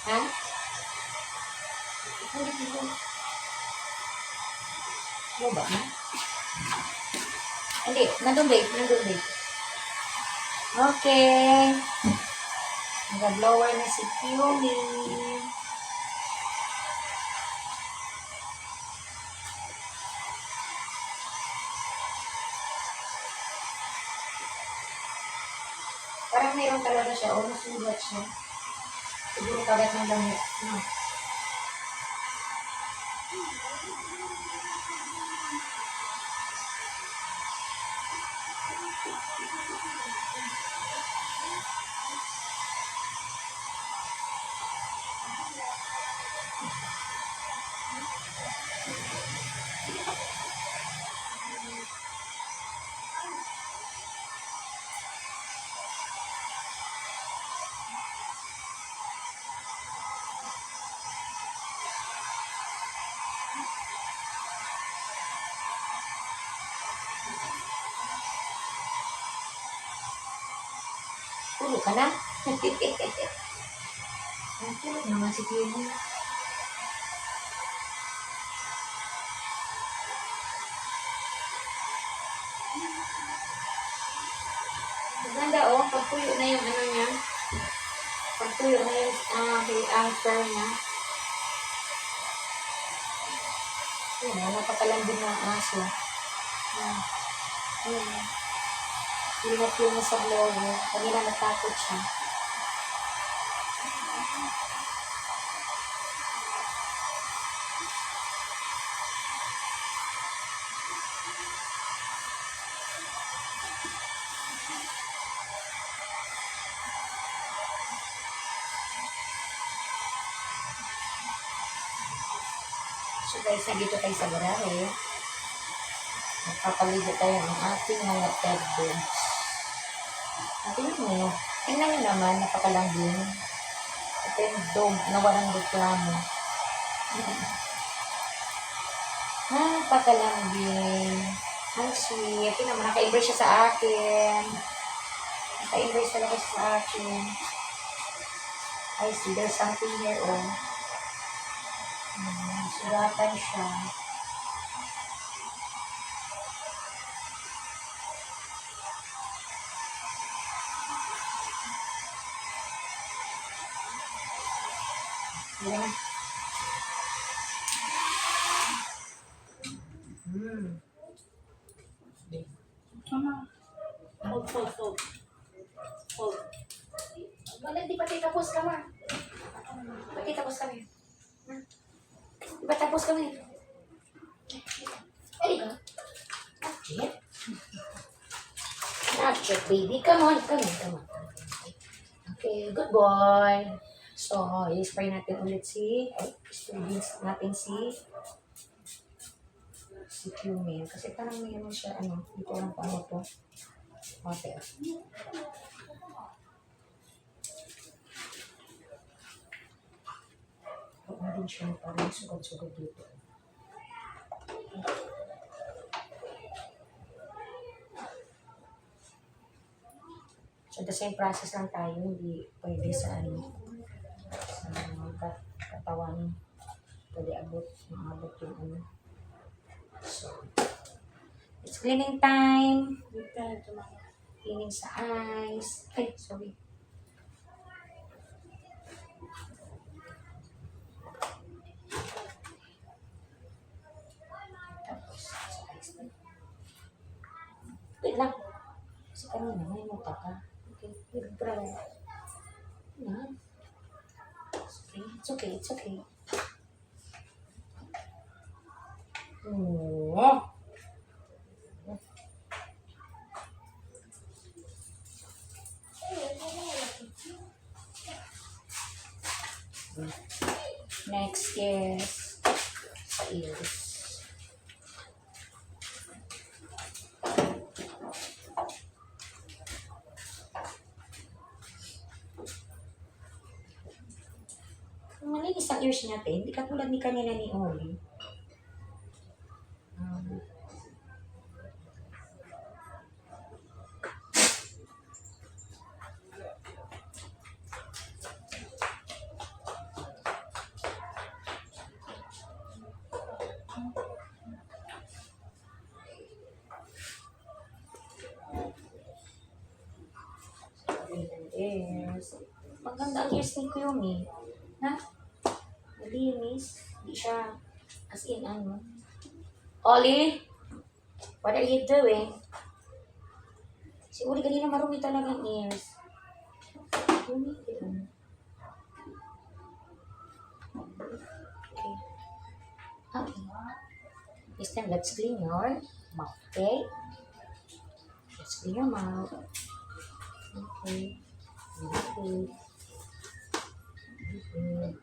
Ha? Ano ba? Hindi, nandun babe, nandun babe. Okay. Nag-blower na si Kiyomi. Parang mayroon talaga siya, o nasulat siya. Siguro kagat ng damit. No. Tulog ka na? Ang tulog naman si Kiyomi. Maganda oh, pagtuyo na yung ano niya. Pagtuyo na yung anchor niya. Yun, napakalambing ng aso. Yun. Lihat yun sa blower. Kanina natakot siya. So guys, nandito tayo sa garahe. Magpapaligo tayo ng ating mga pet dogs. Tingnan nyo naman, napakalambing. Ito yung dog na walang reklamo. Napakalambing. Ang sweet. Ito naman, naka-embrace siya sa akin. Naka-embrace talaga siya sa akin. I see, there's something here, oh. Sugatan siya. Yan na. Mama. Hold, hold, hold. Hold. Wala, di pa tayo tapos ka, ma. Pati tapos kami. Di ba tapos kami? Ay, ka. Not yet, baby. Come on, come on, come on. Okay, good boy. So, i-spray natin ulit students natin si Cumin. Kasi parang may ano siya, dito lang paano to. Water. Huwag din siya parang sugod-sugod dito. So, the same process lang tayo. Hindi pwede sa sa katawan. Pwede maabot yung ano. So, it's cleaning time. Cleaning sa eyes. Ay, sorry. Tapos, sa eyes na. Wait lang. Kasi kanina, may mata ka. Okay, wait, bravo. Yan. It's okay, it's okay. Oh. Next is sa ears. Malinis ang ears natin. Hindi katulad ni kanina ni Oli. Ears. Maganda ang ears ni Kuyumi. Ha? Malinis. Hindi siya as in ano. Oli? What are you doing? Si Oli kanina marumi talaga ang ears. Kuyumi. Okay. Okay. This time, let's clean your mouth. Okay? Let's clean your mouth. Okay. Okay. Okay.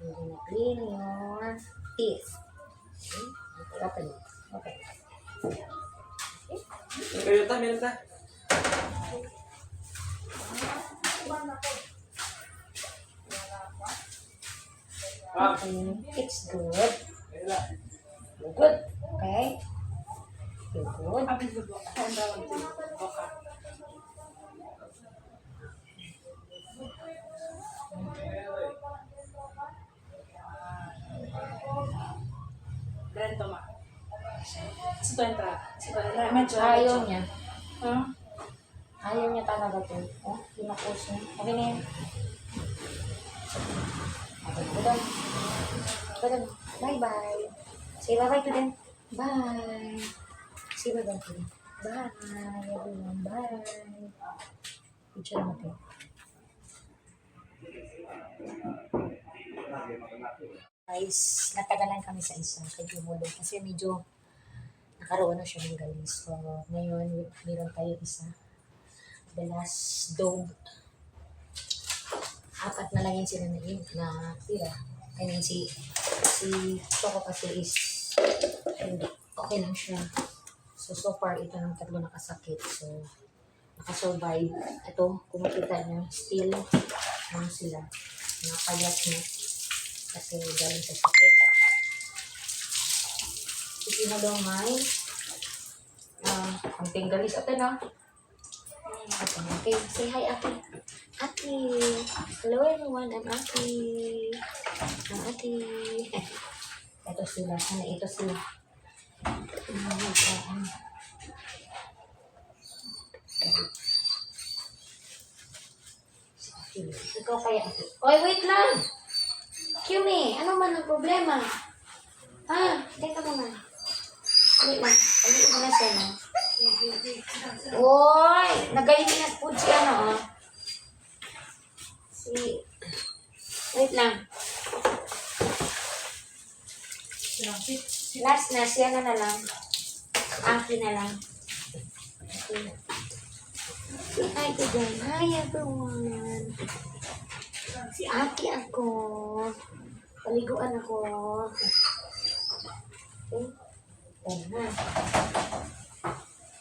We're gonna clean your teeth. Okay, open it. Okay. Meron ta, meron ta. Okay. It's good. You're good. Okay. You're good. Abis na buka. Ang bawang din. Buka. Brento ma. Sito entra. Sito entra. Medyo. Ayaw niya. Huh? Ayaw niya talaga to. Oh, pinapos niya. Okay na yan. Okay, good. Good. Bye-bye. Say bye-bye to them. Bye. Say bye-bye to them. Bye, everyone. Bye. Picture natin. Guys, natagalan kami sa isa kay Jumulo kasi medyo nakaroon na siya ng galis. So, ngayon, meron tayo isa. The last dog. 4 na lang yun sila na tira. I mean, si Choco kasi is hindi. Okay lang siya. So far, ito ng 3 nakasakit. So, nakasurvive. Ito, kung makita niyo, still, sila. Nakapayat na. Kasi galing sa sakit. Si Pinalo may ang tinggalis. Ate na. Okay, say hi, Ate. Ate. Hello everyone, I'm Ate. I'm Ate. Ito sila. Ano, ito sila. Ikaw kaya, Ate. Oy, wait lang! Kimi, ano man ang problema? Ha? Teka muna. Wait lang. Paliit mo na siya, no? Oy! Nagayin na po siya, no? lang. Silang sit. Last na, siya na lang. Aki na lang. Okay. Say hi to them. Hi everyone. Si Aki ako. Paliguan ako. Okay. Ayan na.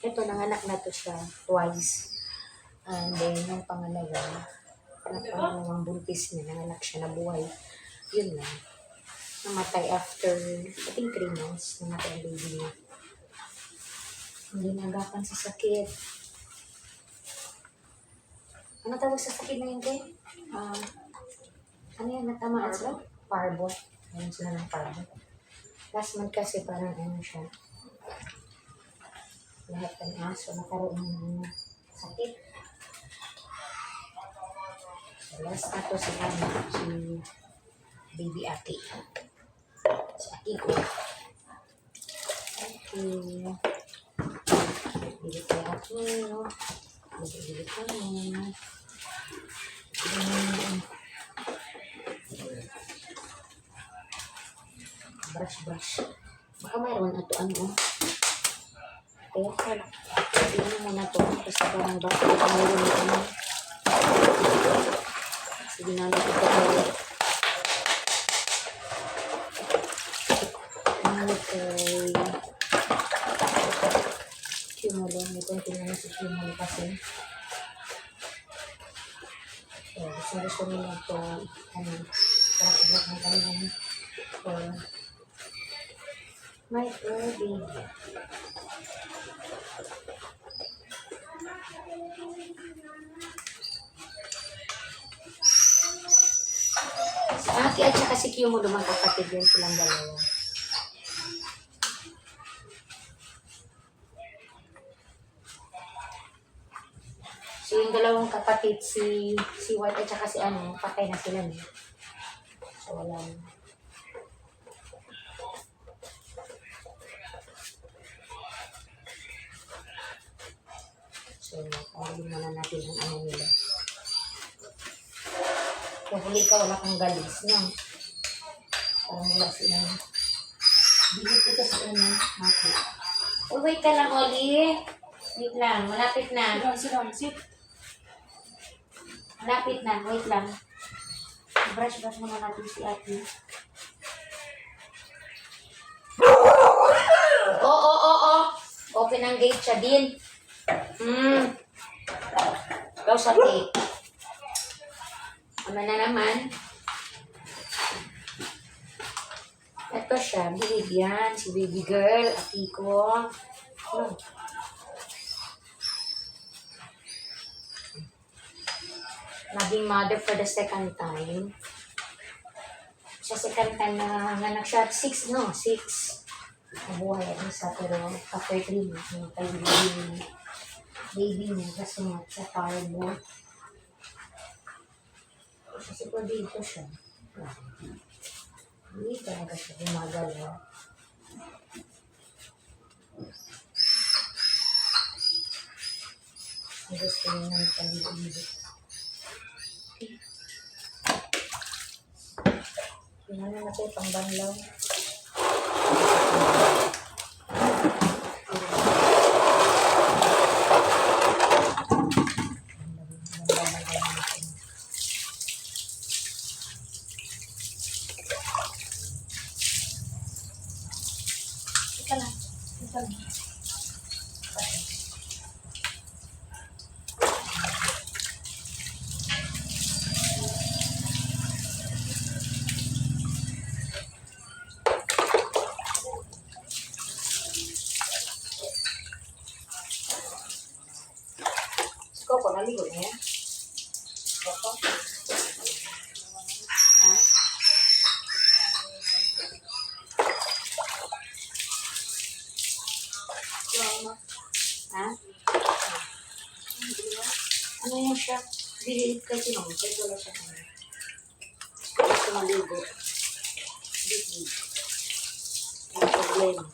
Ito, nanganak na to siya twice. And then, yung pangalawang buntis niya, nanganak siya na buhay. Yun lang. Namatay after, I think 3 months, namatay ang baby niya. Hindi nagapan sa sakit. Ano tawag sa sakit na yun, Ken? Ano yan, natamaan sila? Parvo. Ayun sila ng parvo. Last month kasi parang ano siya. Lahat ng aso nakaroon ng sakit. So last na to si baby Aki. Si Aki ko. Okay. Bilit kay Aki, no? Bilit kami. Brush. Baka mayroon na to ano. Okay. Tingnan mo na to. Kasi parang baka mayroon na ano. Sige na lang ito ko. Okay. Cumulo. May konting na si Cumulo kasi. So, gusto nila ito. Brush na kami ng my baby. Si Aki at saka si Cumulo magkakapatid yun silang dalawa. So yung dalawang kapatid, si White at saka si patay na sila niya. So wala na. So, pahuli na natin ang ano nila. Kung huli ka, wala kang galis, no? Parang wala sila. Bilit ito sa Maki. Oh, wait ka lang, Oli. Wait lang, malapit na. Silang sit. Malapit na, wait lang. Brush muna natin si Ate. Oo. Open ang gate siya din. Close ang gate. Ano na naman? Ito siya, baby yan. Si baby girl, Ati ko. Naging mother for the second time. Sa second time na nanak siya, 6, no? 6. Nabuhay ang isa, pero after 3 months, namatay yung baby niya kasi nga sa parbo. Kasi po dito siya. Hindi talaga siya gumagalaw. Ang gusto niya ng paligid. Tingnan na natin pang banlaw. Ika lang. Koko, naligo na yan? Koko? Ha? Ha? Ano yan siya? Bihit kasi naman. Kaya wala siya kanya. Gusto maligo. Bihit. Ang problema.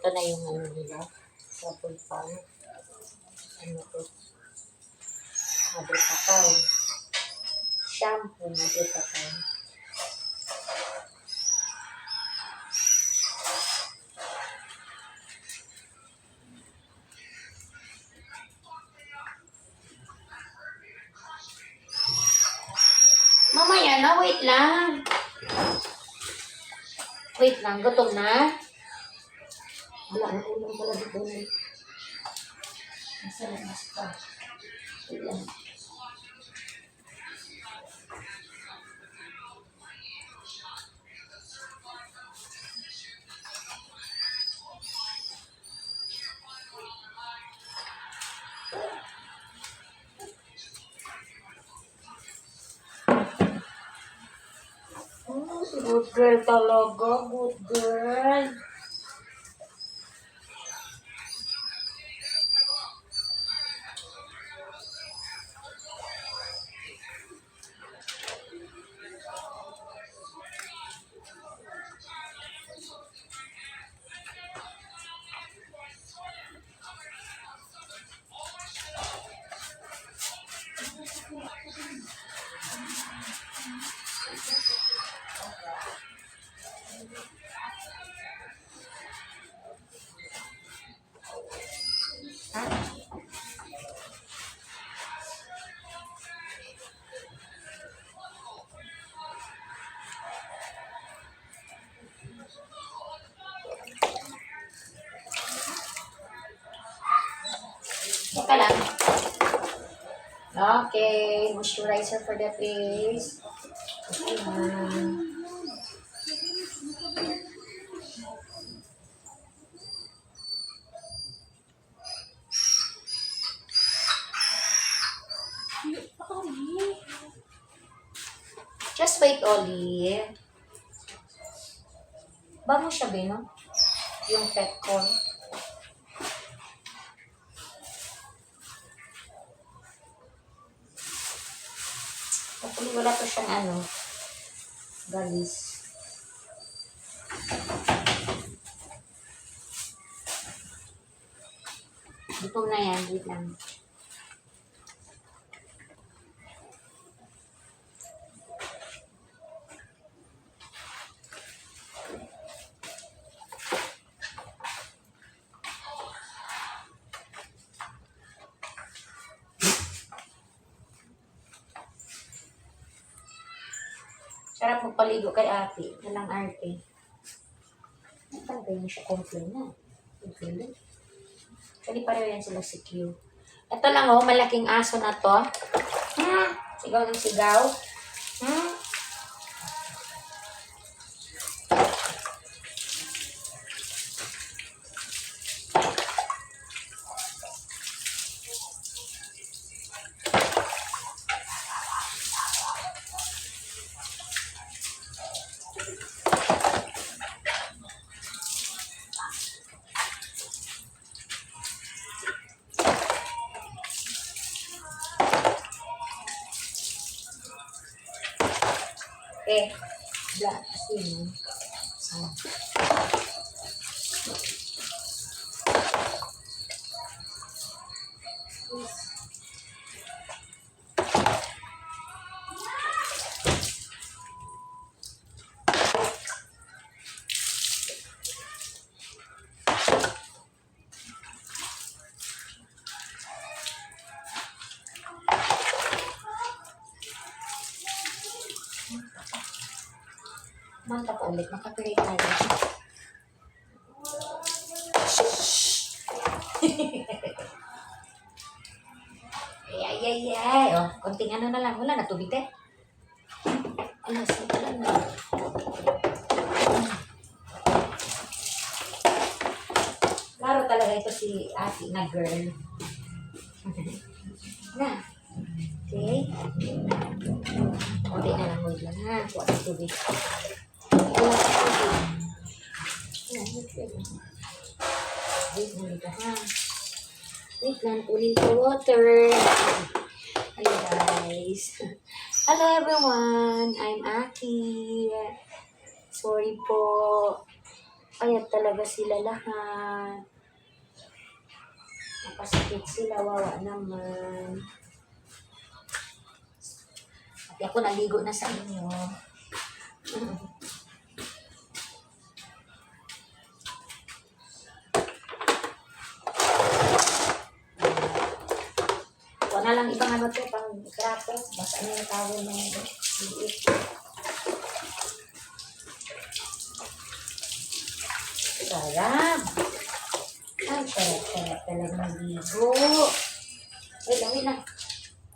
Ito na yung ano nila. Bubble farm. Ano to? Madre Cacao. Shampoo, Madre Cacao. Mamaya na, wait lang. Wait lang, gutom na. Wala na ulam pala dito. Nasa labas pa. Wait lang. Oh, good girl talaga. Good girl. Teka lang. Okay, moisturizer for the face. Okay na. Just wait, Oli. Bango siya, no? Yung pet corn. Hopefully, wala to siyang ano. Galis. Gutom na yan. Wait lang. Sarap magpaligo kay ate. Walang arte. Talaga yun siya complain na. Complain. Kali pareho yan sila si Q. Ito lang oh, malaking aso na to. Sigaw ng sigaw. Okay. Black. Sino? Manta po ulit. Makapilay tayo. Ay. Oh, konting ano na lang. Wala na tubig eh. Alas, wala na. Laro talaga ito si ate na girl. Na. Okay. Konti na lang. Huwag lang ha. Huwag na tubig. Wala sa tubig. Wait lang ito ha. Wait lang. Kunin ko water. Hello guys. Hello everyone. I'm Aki. Sorry po. Payat talaga sila lahat. Napasakit sila, wawa naman. At ako naligo na sa inyo. Wala lang ibang ano to, pang cracker. Basta ano yung tawag na yun. Liit. Sarap. Ay, sarap talaga maligo. Wait lang.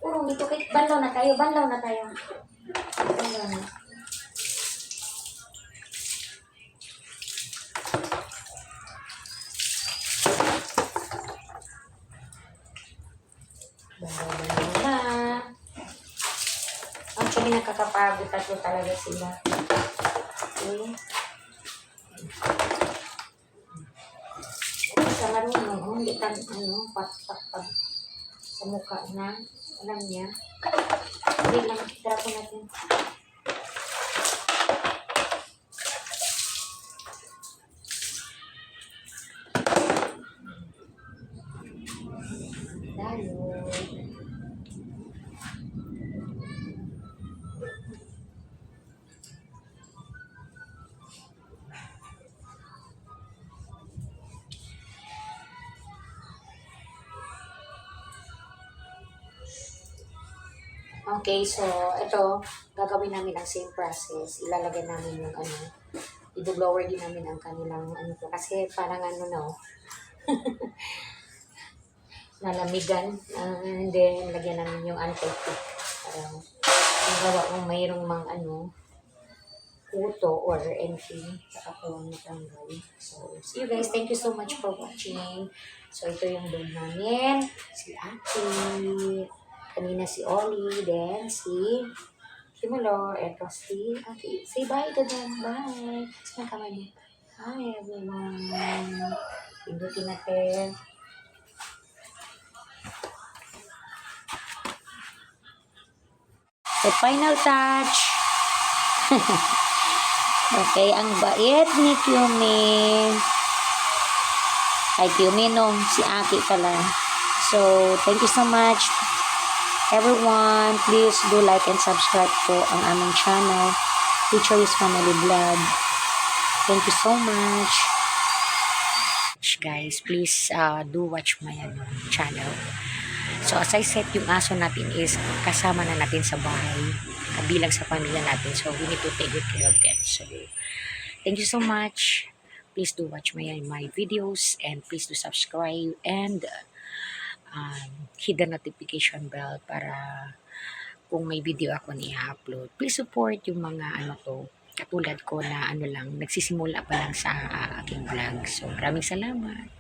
Puro dito kay banlaw na tayo. Banlaw na. Banlaw na. Actually, nakakapagod talaga sila. Okay. Sa marunong, hindi tan pat sa mukha na. Alam niya. Hindi lang, tira ko natin. Lalo. Okay, so ito, gagawin namin ang same process. Ilalagay namin yung i-blower din namin ang kanilang to. Kasi parang no, nalamigan. And then, lagyan namin yung anti-tick. Parang, ang gawa kung mayroong puto or anything. Saka ko lang natanggal. So, see you guys. Thank you so much for watching. So, ito yung dog namin. Si Ate. Kanina si Oli, then si Kimulo, eto si Ate. Say bye to them. Bye. Saan kamay niya? Hi, everyone. Pindutin natin. The final touch. Okay, ang bait ni Kyumi. Ay, Kyumi no, si Aki pala. So, thank you so much. Everyone, please do like and subscribe po ang aming channel, Teacher is Family Vlog. Thank you so much. Guys, please do watch my channel. So, as I said, yung aso natin is kasama na natin sa bahay, kabilang sa pamilya natin. So, we need to take good care of them. So, thank you so much. Please do watch my videos and please do subscribe and hit the notification bell para kung may video ako i-upload. Please support yung mga katulad ko na lang, nagsisimula pa lang sa aking vlog. So, maraming salamat.